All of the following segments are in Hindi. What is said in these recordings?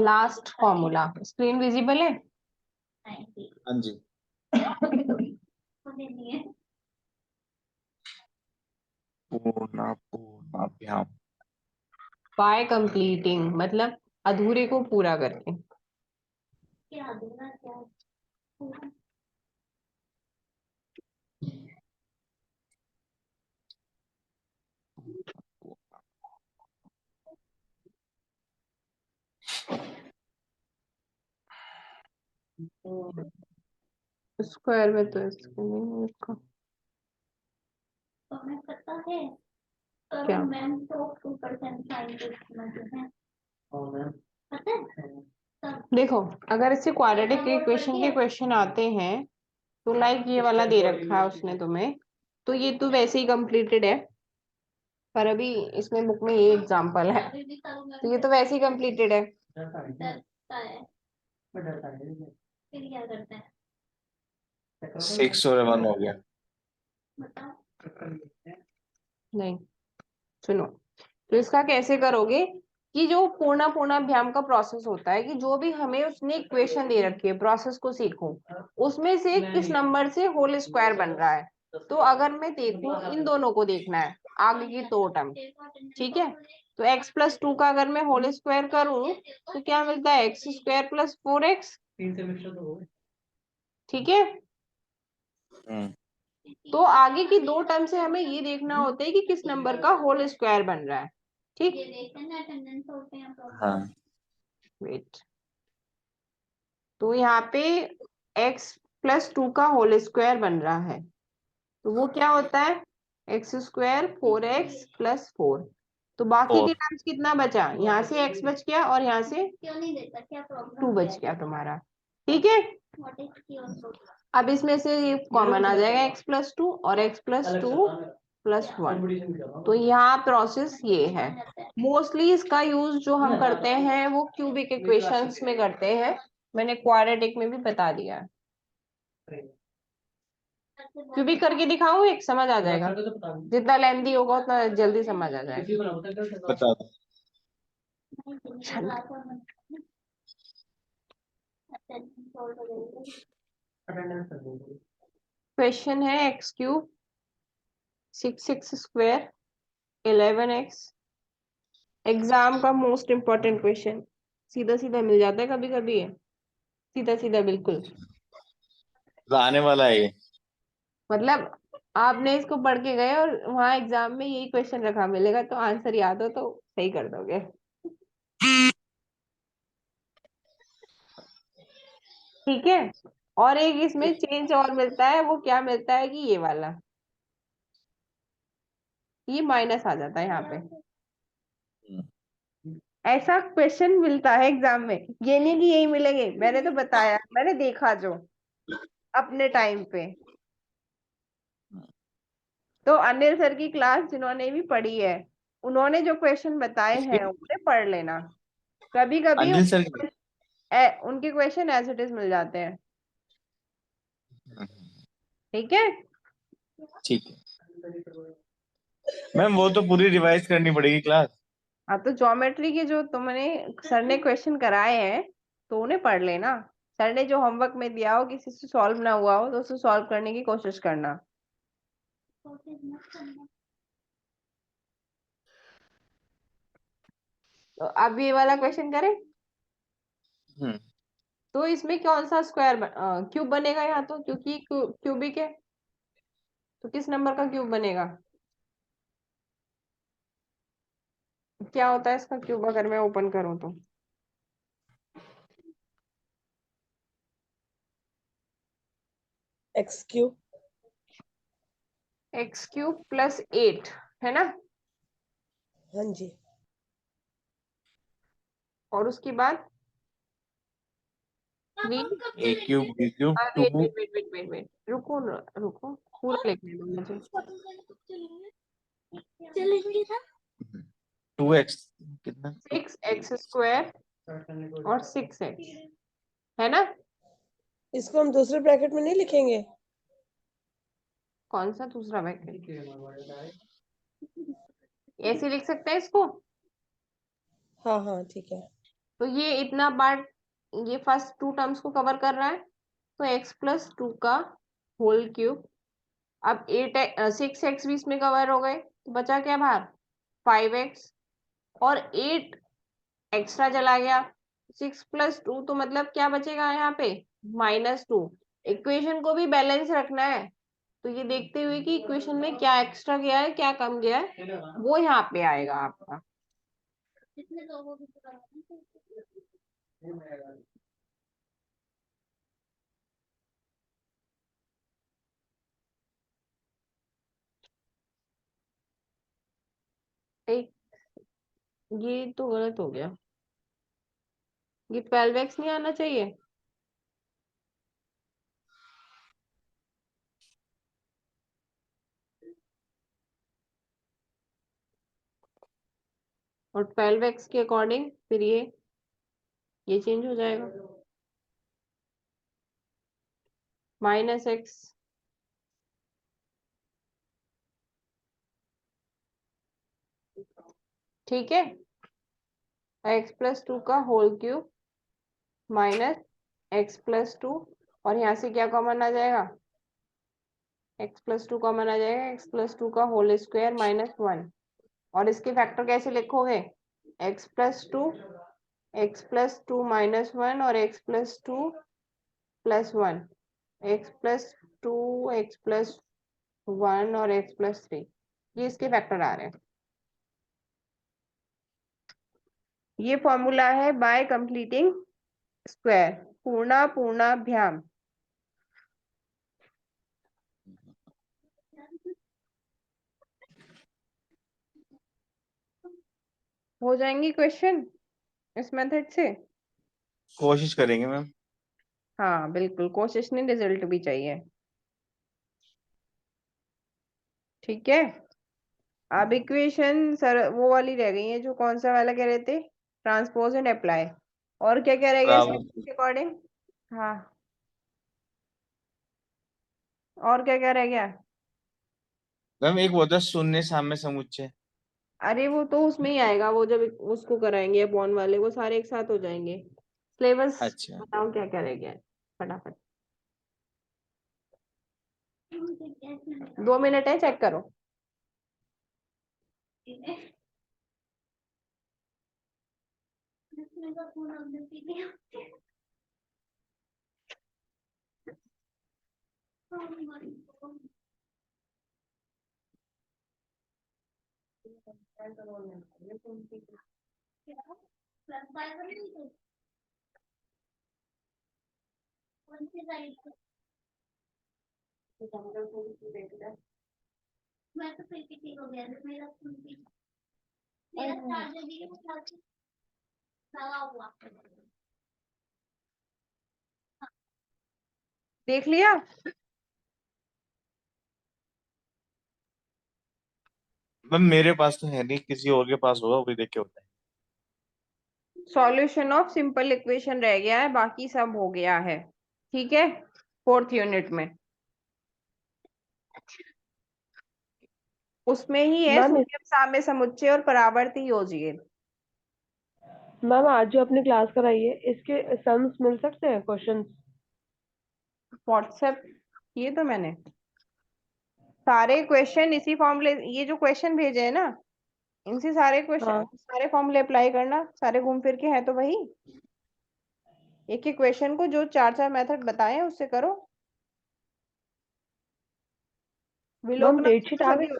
लास्ट फॉर्मूला स्क्रीन विजिबल है? हाँ जी। पूर्णाभ्याम बाय कंप्लीटिंग मतलब अधूरे को पूरा करके। क्या अधूरा क्या पूरा? स्क्वायर में तो इसको नहीं लिखा। तुम्हें पता है क्या? मैम तो 2% साइन है पता है? देखो अगर इससे क्वाड्रेटिक इक्वेशन के क्वेश्चन आते हैं तो लाइक ये वाला दे रखा है उसने तुम्हें, तो ये तो वैसे ही कंप्लीटेड है, पर अभी इसमें बुक में ये एग्जांपल है तो ये तो वैसे ही कंप्लीटेड है। डरता है फिर क्या करता है 6 और 1 हो गया। बताओ। नहीं सुनो, तो इसका कैसे करोगे कि जो पूर्णाभ्याम का प्रोसेस होता है कि जो भी हमें उसने इक्वेशन दे रखी है प्रोसेस को सीखो उसमें से किस नंबर से होल स्क्वायर बन रहा है। तो अगर मैं देखूं इन दोनों को देखना है आगे की दो टर्म, ठीक है, तो x+2 का अगर मैं होल स्क्वायर करूं तो क्या मिलता है x² + 4x, ठीक है। तो आगे की दो टर्म से हमें ये देखना होता है कि किस नंबर का होल स्क्वायर बन रहा है, ठीक। हाँ। वेट, तो यहाँ पे x+2 का होल स्क्वायर बन रहा है तो वो क्या होता है x² 4x + 4। तो बाकी के टर्म्स कितना बचा, यहाँ से x बच गया और यहाँ से क्यों नहीं देता क्या प्रॉब्लम 2 बच गया तुम्हारा, ठीक है। अब इसमें से ये कॉमन आ जाएगा x+2 और x+2 + 1। तो यहाँ प्रोसेस ये है। मोस्टली इसका यूज जो हम करते हैं वो क्यूबिक इक्वेशंस में करते हैं, मैंने क्वाड्रेटिक में भी बता दिया है। क्यूबिक करके दिखाऊं, एक समझ आ जाएगा, जितना लेंथी होगा उतना जल्दी समझ आ जाएगा। बता दो। क्वेश्चन है x³ 6x² 11x। एग्जाम का मोस्ट इम्पोर्टेंट क्वेश्चन, सीधा सीधा मिल जाता है कभी कभी है, सीधा सीधा बिल्कुल। आने वाला है ये। मतलब आपने इसको पढ़ के गए और वहां एग्जाम में यही क्वेश्चन रखा मिलेगा तो आंसर याद हो तो सही कर दोगे, ठीक है। और एक इसमें चेंज और मिलता है, वो क्या मिलता है कि ये वाला, ये माइनस आ जाता है यहाँ पे। ऐसा क्वेश्चन मिलता है एग्जाम में, ये नहीं कि यही मिलेंगे, मैंने तो बताया, मैंने देखा जो अपने टाइम पे। तो अनिल सर की क्लास जिन्होंने भी पढ़ी है उन्होंने जो क्वेश्चन बताए हैं उन्हें पढ़ लेना। कभी कभी अनिल सर की। उनके क्वेश्चन एज इट इज मिल जाते हैं, ठीक है। ठीक है मैम, वो तो पूरी रिवाइज करनी पड़ेगी क्लास। हाँ तो ज्योमेट्री के जो तुमने सर ने क्वेश्चन कराए हैं तो उन्हें पढ़ लेना। सर ने जो होमवर्क में दिया हो किसी से सॉल्व ना हुआ हो तो उसे सॉल्व करने की कोशिश करना। तो अब ये वाला क्वेश्चन करें। तो इसमें कौन सा स्क्वायर क्यूब बनेगा यहाँ, तो क्योंकि क्यूबिक है तो किस नंबर का क्यूब बनेगा, क्या होता है इसका क्यूब अगर मैं ओपन करूं तो। x³ x³ + 8 है ना, हाँ जी। और उसके बाद 3। a³ b³ wait 2 wait wait wait wait वेट, रुको रुको पूरा लिखने दो मुझे। चलेंगे ना 2x कितना 6x² और 6x है ना। इसको हम दूसरे ब्रैकेट में नहीं लिखेंगे। कौन सा दूसरा ब्रैकेट? ऐसे लिख सकते हैं इसको। हाँ हाँ ठीक है। तो ये इतना पार्ट, ये फर्स्ट टू टर्म्स को कवर कर रहा है, तो x+2 का होल क्यूब। अब 6x भी इसमें कवर हो गए, तो बचा क्या बाहर? 5x, और 8 एक्स्ट्रा चला गया। 6+2 तो मतलब क्या बचेगा यहाँ पे? -2। इक्वेशन को भी बैलेंस रखना है, तो ये देखते हुए कि इक्वेशन में क्या एक्स्ट्रा गया है क्या कम गया है, वो यहाँ पे आएगा आपका। इसमें लोगों को कराना एक ये तो गलत हो गया, ये 12x नहीं आना चाहिए। और 12x के अकॉर्डिंग फिर ये चेंज हो जाएगा, -x। ठीक है, x+2 का होल क्यूब -x+2, और यहाँ से क्या कॉमन आ जाएगा? x+2 कॉमन आ जाएगा, x+2 का होल स्क्वायर -1। और इसके फैक्टर कैसे लिखोगे? x+2 x+2 -1 और x+2 +1, x+2 x+1 और x+3, ये इसके फैक्टर आ रहे हैं। ये फॉर्मूला है बाय कंप्लीटिंग स्क्वायर, पूर्णाभ्याम। हो जाएंगी क्वेश्चन इस मेथड से? कोशिश करेंगे मैम। हाँ बिल्कुल, कोशिश नहीं, रिजल्ट भी चाहिए। ठीक है, अब इक्वेशन सर वो वाली रह गई है, जो कौन सा वाला कह रहे थे? Transpose and apply. और क्या क्या रह गया इसके अकॉर्डिंग? हाँ, और क्या क्या रह गया? मैम एक वो था शून्य साम्य समुच्चय। अरे वो तो उसमें ही आएगा, वो जब उसको कराएंगे अपॉन वाले, वो सारे एक साथ हो जाएंगे। सिलेबस अच्छा। बताओ क्या क्या रह गया है, फटाफट। मुझे कैसे 2 मिनट है, चेक करो। इसमें तो पूरा हमने पी लिया। प्लस 5 नहीं तो कौन सी साइड पे? मैं तो पीपीटी हो गया मेरा मेरा चार्जर भी लगा हुआ। देख लिया? मैम मेरे पास तो है नहीं, किसी और के पास होगा, वो भी देख के होता है। सॉल्यूशन ऑफ सिंपल इक्वेशन रह गया है, बाकी सब हो गया है। ठीक है, 4th यूनिट में उसमें ही है मैम शून्य साम्य समुच्चय और परावर्ती योजक। मैम आज जो आपने क्लास कराई है इसके सम्स मिल सकते हैं क्वेश्चंस? व्हाट्सएप किए तो मैंने सारे क्वेश्चन इसी फॉर्मूले, ये जो क्वेश्चन भेजे हैं ना, इनसे सारे क्वेश्चन हाँ सारे फॉर्मूले अप्लाई करना, सारे घूम फिर के हैं तो वही। एक एक क्वेश्चन को जो 4 मेथड बताए हैं उससे करो। मैम विलोपन डेट शीट तो आ सभी गई?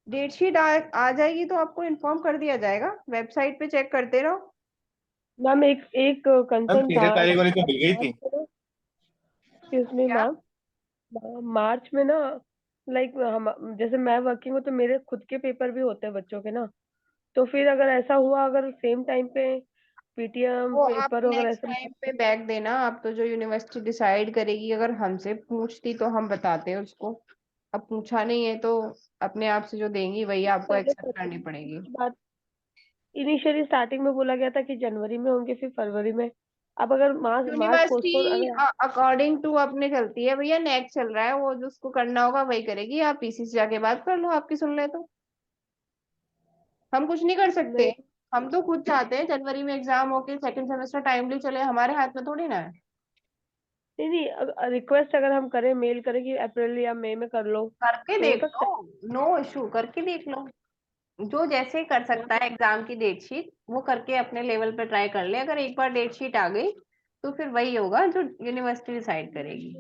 डेट शीट आ जाएगी तो आपको इन्फॉर्म कर दिया जाएगा, वेबसाइट पे चेक करते रहो। मैम एक एक मैम कंसर्न था 13 तारीख वाली तो मिल गई थी। एक्सक्यूज मी क्या? मैम, मार्च में ना, लाइक हम जैसे मैं वर्किंग हूँ तो मेरे खुद के पेपर भी होते हैं बच्चों के ना, तो फिर अगर ऐसा हुआ, अगर सेम टाइम पे पीटीएम वो आप पेपर अगर नेक्स्ट ऐसा। टाइम पे बैक देना, आप तो जो यूनिवर्सिटी डिसाइड करेगी, अगर हमसे पूछती तो हम बताते हैं उसको। अब पूछा नहीं है तो अपने आप से जो देंगी वही आपको पहले एक्सेप्ट पता करनी पड़ेगी। बात, इनिशियली स्टार्टिंग में बोला गया था कि जनवरी में होंगे, फिर फरवरी में, अब अगर मार्च पोस्टपोन यूनिवर्सिटी अगर अकॉर्डिंग टू अपने चलती है भैया, नेट चल रहा है, वो जो उसको करना होगा वही करेगी, आप पीसी से जाके बात कर लो, आपकी सुन ले तो। हम कुछ नहीं कर सकते। नहीं हम तो खुद चाहते हैं जनवरी में एग्जाम होके सेकंड सेमेस्टर टाइमली चले, हमारे हाथ में थोड़ी ना है। नहीं नहीं, रिक्वेस्ट अगर हम करें, मेल करें कि अप्रैल या मई में कर लो, करके तो हो देख सकता लो, है। नो इशू, करके देख लो। जो जैसे कर सकता है एग्जाम की डेट शीट वो करके अपने लेवल पे ट्राई कर ले। अगर एक बार डेट शीट आ गई तो फिर वही होगा जो यूनिवर्सिटी डिसाइड करेगी।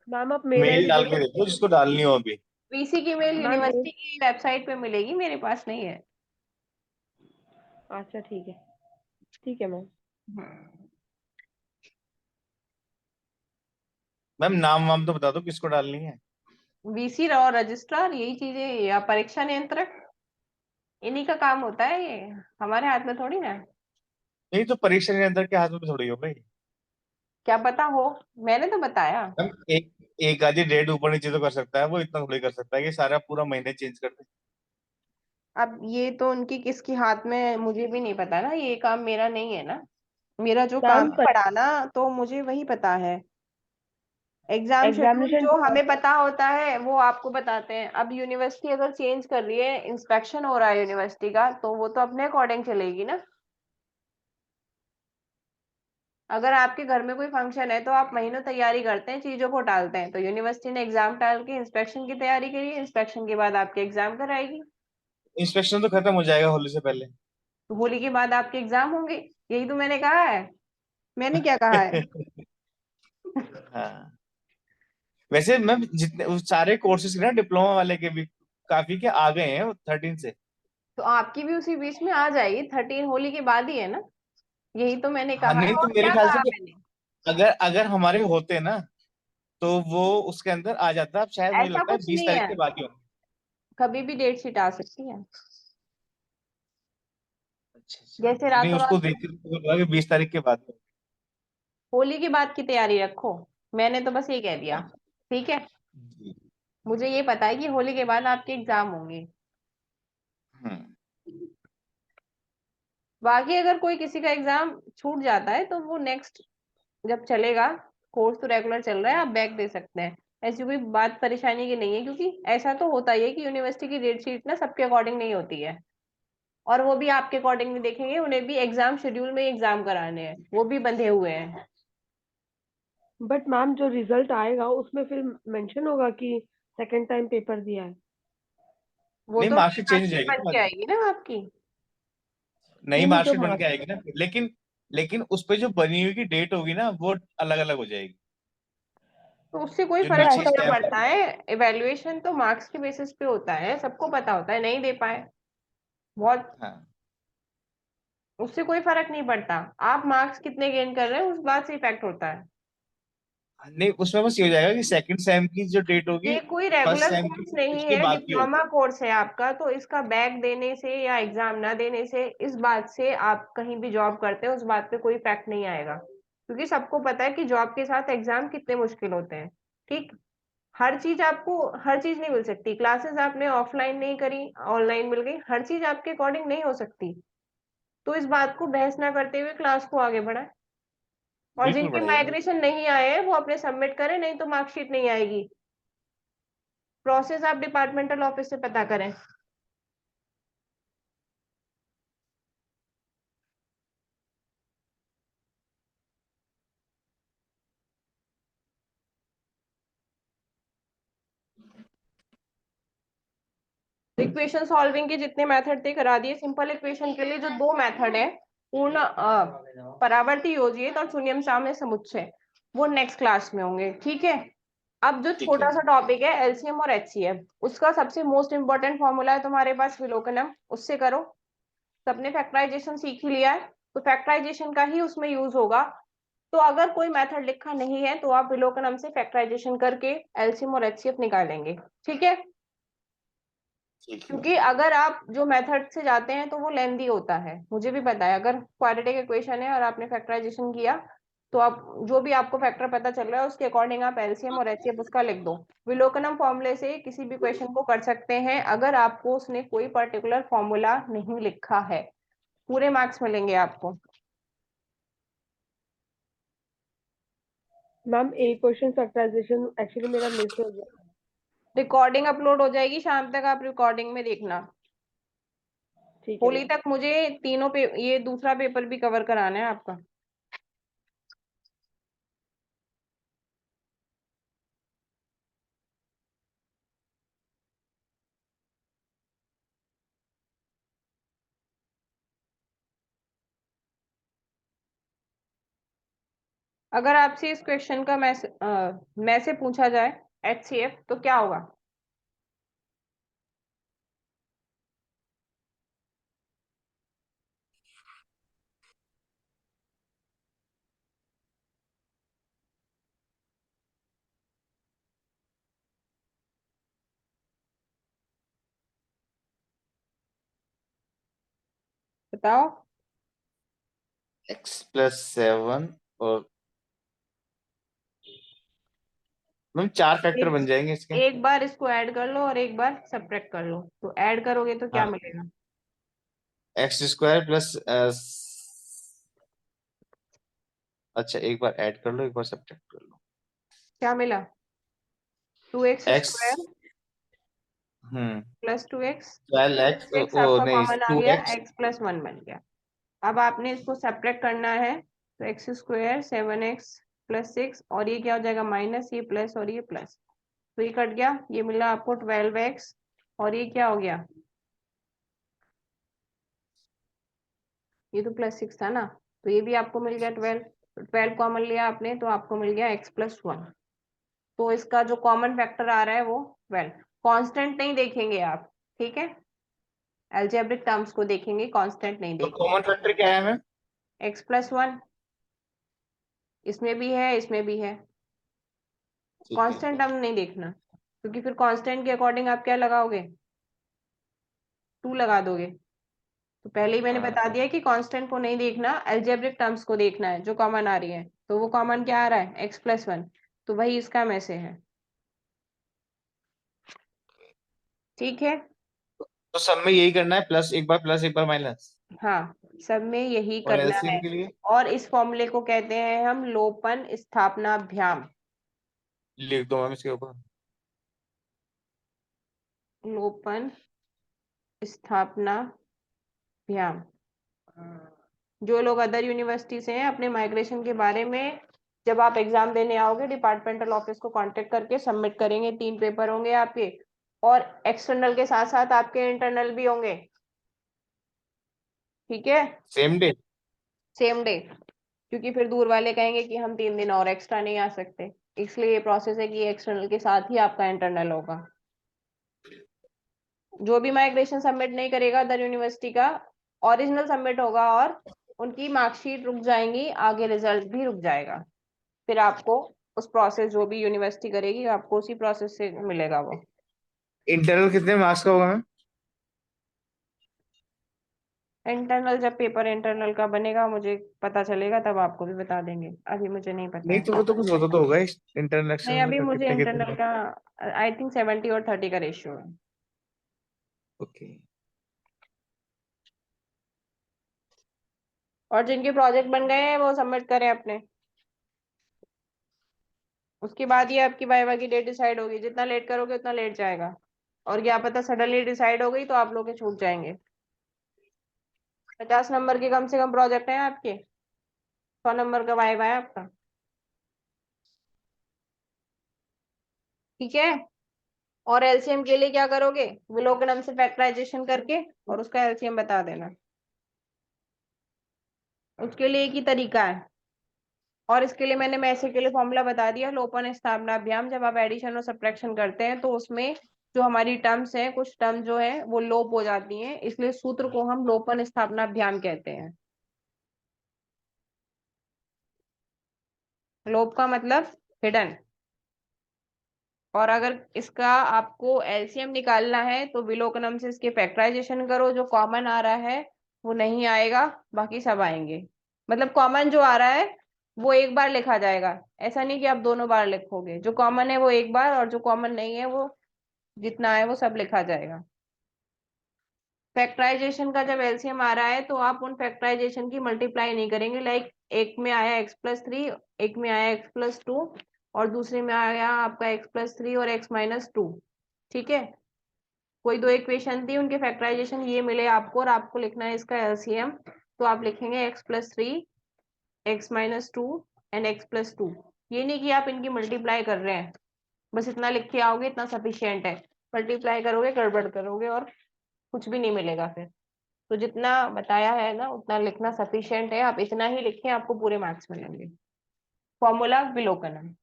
मैम आप मेल मेल आईडी डाल दे के सकते देखो हैं। जिसको डालनी हो अभी। वीसी की मेल मैम मेल, यूनिवर्सिटी की वेबसाइट पे मिलेगी, मेरे पास नहीं है। अच्छा ठीक है मैम। मैम नाम वाम तो बता दो किसको डालनी है। वीसी और रजिस्ट्रार, यही चीजें, या परीक्षा नियंत्रक, इन्हीं का काम होता है ये, हमारे हाथ में थोड़ी ना है। नहीं तो परीक्षा नियंत्रक के हाथ में थोड़ी हो भाई। क्या पता हो, मैंने तो बताया। मैम एक एक आधी डेट ऊपर नीचे तो कर सकता है वो, इतना थोड़ी कर सकता है कि सारा पूरा महीने चेंज कर दे। अब ये तो उनकी किसके हाथ में मुझे भी नहीं पता ना, ये काम मेरा नहीं है ना। मेरा जो काम मैम है पढ़ाना, तो मुझे वही पता है। एग्जाम शेड्यूल एग्जामिनेशन जो हमें पता होता है वो आपको बताते हैं। अब यूनिवर्सिटी अगर चेंज कर रही है, इंस्पेक्शन हो रहा है यूनिवर्सिटी का, तो वो तो अपने अकॉर्डिंग चलेगी ना। अगर आपके घर में कोई फंक्शन है तो आप महीनों तैयारी करते हैं, चीजों को टालते हैं, तो यूनिवर्सिटी ने एग्जाम टाल के इंस्पेक्शन की तैयारी करी है, इंस्पेक्शन के बाद आपके एग्जाम कराएगी। इंस्पेक्शन तो खत्म हो जाएगा होली से पहले। तो होली के बाद आपके एग्जाम होंगे, यही तो मैंने कहा है। मैंने क्या कहा है? हाँ वैसे मैम जितने उस सारे कोर्सेज ना डिप्लोमा वाले के भी काफी के आ गए हैं 13 से। तो आपकी भी उसी बीच में आ जाएगी, 13 होली के बाद ही है ना। यही तो मैंने हाँ कहा है, नहीं तो और मेरे क्या ख्याल से कहा तो मैंने? अगर अगर हमारे होते ना तो वो उसके अंदर आ जाता। अब शायद मुझे ऐसा लगता है कुछ 20 नहीं तारीख है, के बाद ही होंगे। कभी भी डेट शीट आ सकती है। अच्छा अच्छा जैसे नहीं रातों उसको रात देख के तो लगा कि 20 तारीख के बाद होंगे। होली के बाद की तैयारी रखो, मैंने तो बस ये कह दिया। ठीक है, जी। मुझे ये पता है कि होली के बाद आपके एग्जाम होंगे। हम्म। बाकी अगर कोई किसी का एग्जाम छूट जाता है तो वो नेक्स्ट जब चलेगा, कोर्स तो रेगुलर चल रहा है, आप बैक दे सकते हैं। ऐसी कोई बात परेशानी की नहीं है, क्योंकि ऐसा तो होता ही है कि यूनिवर्सिटी की डेट शीट ना सबके अकॉर्डिंग नहीं होती है। और वो भी आपके अकॉर्डिंग नहीं देखेंगे, उन्हें भी एग्जाम शेड्यूल में एग्जाम कराने हैं, वो भी बंधे हुए हैं। बट मैम जो रिजल्ट आएगा उसमें फिर मेंशन होगा कि सेकंड टाइम पेपर दिया है। वो नहीं तो नई मार्कशीट चेंज हो मार्कशीट जाएगी बन ना के बाद में। आएगी ना आपकी। नई नहीं जो मार्कशीट बन के मार्क्स, आएगी ना लेकिन लेकिन उस पे जो बनी हुई की डेट होगी ना वो अलग अलग हो जाएगी। तो उससे कोई जो फर्क तो नीचे ऐसा थोड़ी ना स्टैम्प पड़ता है। इवेल्युएशन तो मार्क्स के बेसिस पे होता है, सबको पता होता है, नहीं दे पाए बहुत, हाँ उससे कोई फर्क नहीं पड़ता। आप मार्क्स कितने गेन कर रहे हैं उस बात से इफेक्ट होता है। नहीं उसमें बस ये हो जाएगा कि सेकंड सेम की जो डेट होगी ये कोई फर्स्ट रेगुलर सेम की कोर्स नहीं उसके है, बाद की होगी। डिप्लोमा कोर्स है आपका, तो इसका बैक देने से या एग्जाम ना देने से, इस बात से आप कहीं भी जॉब करते हैं उस बात पे कोई इफेक्ट नहीं आएगा, क्योंकि सबको पता है कि जॉब के साथ एग्जाम कितने मुश्किल होते हैं। ठीक, हर चीज आपको, हर चीज नहीं मिल सकती। क्लासेस आपने ऑफलाइन नहीं करी, ऑनलाइन मिल गई, हर चीज आपके अकॉर्डिंग नहीं हो सकती। तो इस बात को बहस ना करते हुए क्लास को आगे बढ़ाएं। और बिल्कुल जिनके बढ़िया। माइग्रेशन नहीं आए हैं वो अपने सबमिट करें, नहीं तो मार्कशीट नहीं आएगी। प्रोसेस आप डिपार्टमेंटल ऑफिस से पता करें। इक्वेशन सॉल्विंग के जितने मेथड थे करा दिए। सिंपल इक्वेशन के लिए जो दो मेथड है, पूर्ण परावर्ती योजित और शून्यम साम्य समुच्चय, वो नेक्स्ट क्लास में होंगे। ठीक है, अब जो ठीक है। छोटा सा टॉपिक है एलसीएम और एचसीएफ, उसका सबसे मोस्ट इंपॉर्टेंट फॉर्मूला है तुम्हारे पास विलोकनम, उससे करो। सबने फैक्टराइजेशन सीख ही लिया है, तो फैक्टराइजेशन का ही उसमें यूज होगा। तो अगर कोई मेथड लिखा नहीं है तो आप विलोकनम से फैक्टराइजेशन करके एलसीएम और एचसीएफ निकालेंगे। ठीक है, ठीक है। क्योंकि अगर आप जो मेथड से जाते हैं तो वो लेंदी होता है, मुझे भी पता है। अगर क्वाड्रेटिक इक्वेशन है और आपने फैक्टराइजेशन किया, तो आप जो भी आपको फैक्टर पता चल रहा है उसके अकॉर्डिंग आप एलसीएम और एचसीएफ उसका लिख दो। विलोकनम फॉर्मूले से किसी भी क्वेश्चन को कर सकते हैं, अगर आपको उसने कोई पर्टिकुलर फॉर्मूला नहीं लिखा है। पूरे मार्क्स मिलेंगे आपको। मैम एक क्वेश्चन फैक्टराइजेशन एक्चुअली मेरा मिस हो गया। रिकॉर्डिंग अपलोड हो जाएगी शाम तक, आप रिकॉर्डिंग में देखना। ठीक है होली मैम। तक मुझे तीनों पे ये दूसरा पेपर भी कवर कराना है आपका। अगर आपसे इस क्वेश्चन का मैं से पूछा जाए HCF तो क्या होगा? बताओ। x+7 और मैम 4 फैक्टर एक बन जाएंगे इसके। एक बार इसको ऐड कर लो और एक बार सब्ट्रैक्ट कर लो, तो ऐड करोगे तो क्या हाँ, मिलेगा? x² प्लस अच्छा एक बार ऐड कर लो, एक बार सब्ट्रैक्ट कर लो। क्या मिला? 2x x स्क्वायर हम्म प्लस 2x। 12x 2x ओ आपका नहीं कॉमन आ गया, 2x। x+1 बन गया। अब आपने इसको सब्ट्रैक्ट करना है, तो एक्स स्क्वायर 7x+6 और ये क्या हो जाएगा माइनस, ये प्लस और ये प्लस, तो ये कट गया, ये मिला आपको 12x। और ये क्या हो गया, ये तो +6 था ना, तो ये भी आपको मिल गया 12। 12 कॉमन लिया आपने तो आपको मिल गया x+1। तो इसका जो कॉमन फैक्टर आ रहा है वो 12। कांस्टेंट नहीं देखेंगे आप, ठीक है? अलजेब्रिक टर्म्स को देखेंगे, कांस्टेंट नहीं तो देखेंगे। कॉमन फैक्टर क्या है मैम? x+1 इसमें भी है, इसमें भी है। ठीक है। कांस्टेंट टर्म नहीं देखना, क्योंकि फिर कांस्टेंट के अकॉर्डिंग आप क्या लगाओगे, 2 लगा दोगे। तो पहले ही मैंने हाँ, बता दिया कि कांस्टेंट को नहीं देखना, अलजेब्रिक टर्म्स को देखना है जो कॉमन आ रही है। तो वो कॉमन क्या आ रहा है, x+1, तो वही इसका में से है। ठीक है। तो सब में यही करना है, प्लस एक बार माइनस। हाँ, सब में यही और करना है। एलसीएम के लिए और इस फॉर्मूले को कहते हैं हम लोपन स्थापनाभ्याम। लिख दो मैम इसके ऊपर। लोपन स्थापनाभ्याम। जो लोग अदर यूनिवर्सिटी से हैं, अपने माइग्रेशन के बारे में जब आप एग्जाम देने आओगे डिपार्टमेंटल ऑफिस को कांटेक्ट करके सबमिट करेंगे। 3 पेपर होंगे आपके, और एक्सटर्नल के साथ साथ आपके इंटरनल भी होंगे। ठीक है, सेम डे। सेम डे, क्योंकि फिर दूर वाले कहेंगे कि हम 3 दिन और एक्स्ट्रा नहीं आ सकते। इसलिए ये प्रोसेस है कि एक्सटर्नल के साथ ही आपका इंटरनल होगा। जो भी माइग्रेशन सबमिट नहीं करेगा अदर यूनिवर्सिटी का, ओरिजिनल सबमिट होगा और उनकी मार्कशीट रुक जाएंगी, आगे रिजल्ट भी रुक जाएगा। फिर आपको उस प्रोसेस जो भी यूनिवर्सिटी करेगी आपको उसी प्रोसेस से मिलेगा वो। इंटरनल कितने मार्क्स का होगा मैम? इंटरनल जब पेपर इंटरनल का बनेगा, मुझे पता चलेगा तब आपको भी बता देंगे, अभी मुझे नहीं पता नहीं है। तो वो तो कुछ होता तो होगा इंटरनेशनल नहीं, में अभी का मुझे कितने इंटरनल कितने। का आई थिंक 70 और 30 का रेशियो है। ओके। और जिनके प्रोजेक्ट बन गए हैं वो सबमिट करें अपने, उसके बाद ही आपकी वाइवा की डेट डिसाइड होगी। जितना लेट करोगे उतना लेट जाएगा, और क्या पता सडनली डिसाइड हो गई तो आप लोग के छूट जाएंगे। 50 नंबर के कम से कम प्रोजेक्ट हैं आपके, 100 नंबर का वाइवा है आपका। ठीक है। और एलसीएम के लिए क्या करोगे, विलोकनम से फैक्टराइजेशन करके और उसका एलसीएम बता देना। उसके लिए एक ही तरीका है, और इसके लिए मैंने मैसे के लिए फॉर्मूला बता दिया, लोपन स्थापनाभ्याम। जब आप एडिशन और सब्ट्रैक्शन करते हैं तो उसमें जो हमारी टर्म्स हैं, कुछ टर्म जो है वो लोप हो जाती हैं, इसलिए सूत्र को हम लोपन स्थापनाभ्याम कहते हैं। लोप का मतलब हिडन। और अगर इसका आपको एलसीएम निकालना है तो विलोकनम से इसके फैक्टराइजेशन करो, जो कॉमन आ रहा है वो नहीं आएगा, बाकी सब आएंगे। मतलब कॉमन जो आ रहा है वो एक बार लिखा जाएगा, ऐसा नहीं कि आप दोनों बार लिखोगे। जो कॉमन है वो एक बार, और जो कॉमन नहीं है वो जितना है वो सब लिखा जाएगा। फैक्टराइजेशन का जब एलसीएम आ रहा है तो आप उन फैक्टराइजेशन की मल्टीप्लाई नहीं करेंगे। लाइक एक में आया x+3, एक में आया x+2 और दूसरे में आया आपका x+3 और x-2। ठीक है, कोई दो इक्वेशन थी, उनके फैक्टराइजेशन ये मिले आपको और आपको लिखना है इसका एलसीएम। तो आप लिखेंगे x+3, x-2 एंड x+2। ये नहीं कि आप इनकी मल्टीप्लाई कर रहे हैं, बस इतना लिख के आओगे, इतना सफिशियंट है। मल्टीप्लाई करोगे गड़बड़ करोगे और कुछ भी नहीं मिलेगा फिर। तो जितना बताया है ना उतना लिखना सफिशियंट है, आप इतना ही लिखें, आपको पूरे मार्क्स मिलेंगे। फॉर्मूला विलोकनम।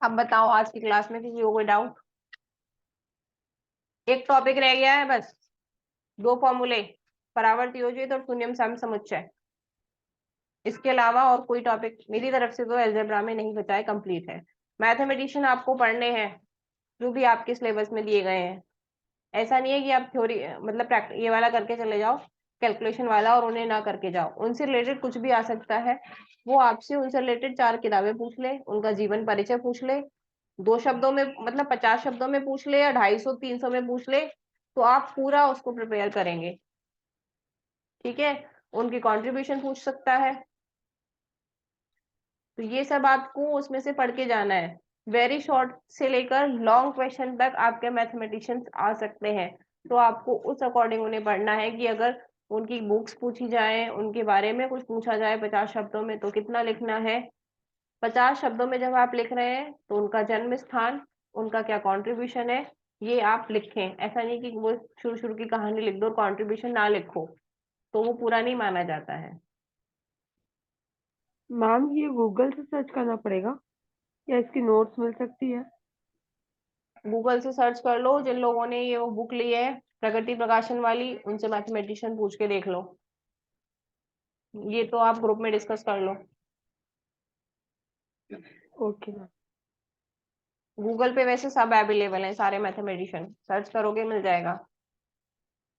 अब बताओ आज की क्लास में किसी को कोई डाउट? एक टॉपिक रह गया है बस, 2 फॉर्मूले, परावर्त योजित और शून्यम सम समुच्चय। इसके अलावा और कोई टॉपिक मेरी तरफ से तो अलजेब्रा में नहीं बचा है, कंप्लीट है। मैथमेटिशियन आपको पढ़ने हैं जो भी आपके सिलेबस में दिए गए हैं। ऐसा नहीं है कि आप थ्योरी मतलब ये वाला करके चले जाओ, कैलकुलेशन वाला, और उन्हें ना करके जाओ। उनसे रिलेटेड कुछ भी आ सकता है, वो आपसे उनसे रिलेटेड 4 किताबें पूछ ले, उनका जीवन परिचय पूछ ले, 2 शब्दों में मतलब 50 शब्दों में पूछ ले या 250-300 में पूछ ले, तो आप पूरा उसको प्रिपेयर करेंगे। ठीक है, उनकी कंट्रीब्यूशन पूछ सकता है, तो ये सब आपको उसमें से पढ़ के जाना है। वेरी शॉर्ट से लेकर लॉन्ग क्वेश्चन तक आपके मैथमेटिशियंस आ सकते हैं, तो आपको उस अकॉर्डिंग उन्हें पढ़ना है कि अगर उनकी बुक्स पूछी जाए, उनके बारे में कुछ पूछा जाए 50 शब्दों में, तो कितना लिखना है। 50 शब्दों में जब आप लिख रहे हैं तो उनका जन्म स्थान, उनका क्या कॉन्ट्रीब्यूशन है, ये आप लिखें। ऐसा नहीं कि वो शुरू शुरू की कहानी लिख दो और कॉन्ट्रीब्यूशन ना लिखो, तो वो पूरा नहीं माना जाता है। मैम ये गूगल से सर्च करना पड़ेगा या इसकी नोट्स मिल सकती है? गूगल से सर्च कर लो, जिन लोगों ने ये वो बुक ली है प्रगति प्रकाशन वाली, उनसे मैथमेटिशियन पूछ के देख लो, ये तो आप ग्रुप में डिस्कस कर लो। Okay ma'am. गूगल पे वैसे सब अवेलेबल हैं, सारे मैथमेटिशियन, सर्च करोगे मिल जाएगा।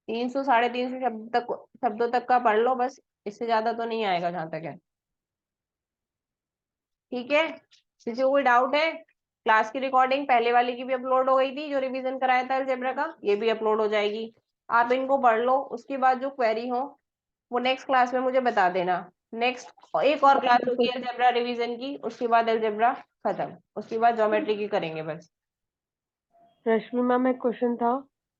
300-350 शब्दों तक का पढ़ लो बस, इससे ज्यादा तो नहीं आएगा जहां तक है। ठीक है, किसी को कोई डाउट है? क्लास की रिकॉर्डिंग पहले वाली की भी अपलोड हो गई थी, जो रिवीजन कराया था अलजेब्रा का, ये भी अपलोड हो जाएगी। आप इनको पढ़ लो, उसके बाद जो क्वेरी हो वो नेक्स्ट क्लास में मुझे बता देना। नेक्स्ट एक और क्लास होगी अलजेब्रा रिवीजन की, उसके बाद अलजेब्रा खत्म, उसके बाद ज्योमेट्री की करेंगे बस। रश्मि मैम एक क्वेश्चन था,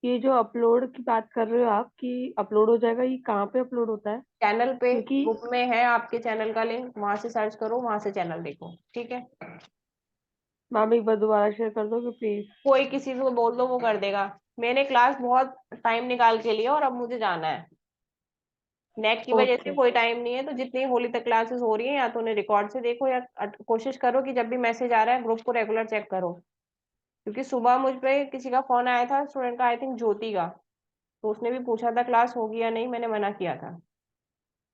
ये जो अपलोड की बात कर रहे हो आप कि अपलोड हो जाएगा, ये कहाँ पे अपलोड होता है? चैनल पे क्योंकि ग्रुप में है आपके चैनल का लिंक, वहां से सर्च करो, वहां से चैनल देखो। ठीक है, मैम एक बार दोबारा शेयर कर दो प्लीज। कोई किसी को बोल दो वो कर देगा। मैंने क्लास बहुत टाइम निकाल के लिया और अब मुझे जाना है, नेट की वजह से ओके। कोई टाइम नहीं है। तो जितनी होली तक क्लासेस हो रही हैं, या तो उन्हें रिकॉर्ड से देखो या कोशिश करो कि जब भी मैसेज आ रहा है ग्रुप को रेगुलर चेक करो। क्योंकि सुबह मुझ पे किसी का फोन आया था, स्टूडेंट का, आई थिंक ज्योति का, तो उसने भी पूछा था क्लास होगी या नहीं, मैंने मना किया था।